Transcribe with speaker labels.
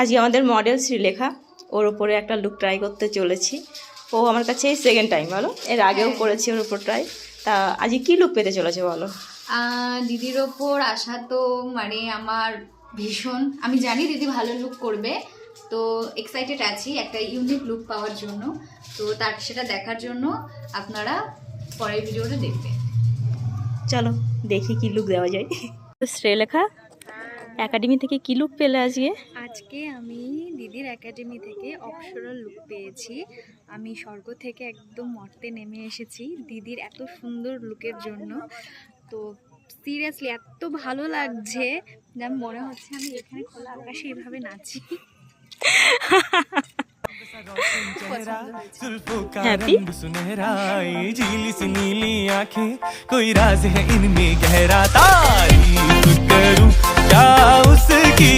Speaker 1: আজকে আমাদের মডেল শ্রীলেখা, ওর উপরে একটা লুক ট্রাই করতে চলেছি। ও আমার কাছে সেকেন্ড টাইম, বলো, এর আগেও করেছি ওর উপর ট্রাই। তা আজকে কি লুক পেতে চলেছে বলো?
Speaker 2: দিদির ওপর আশা তো মানে আমার ভীষণ, আমি জানি দিদি ভালো লুক করবে, তো এক্সাইটেড আছি একটা ইউনিক লুক পাওয়ার জন্য। তো তার সেটা দেখার জন্য আপনারা পরের ভিডিওটা দেখবেন।
Speaker 1: চলো দেখি কি লুক দেওয়া যায়। শ্রীলেখা একাডেমি থেকে কি লুক পেলে আজকে?
Speaker 3: আজকে আমি দিদির একাডেমি থেকে অপসরা লুক পেয়েছি। আমি স্বর্গ থেকে একদম মর্তে নেমে এসেছি দিদির এত সুন্দর লুকের জন্য। তো সিরিয়াসলি এত ভালো লাগছে, যেন মনে হচ্ছে আমি এখানে খোলা আকাশে এইভাবে নাচি।
Speaker 4: नीली आंखें कोई राज है इनमें गहरा, तारीफ करूं क्या उसकी।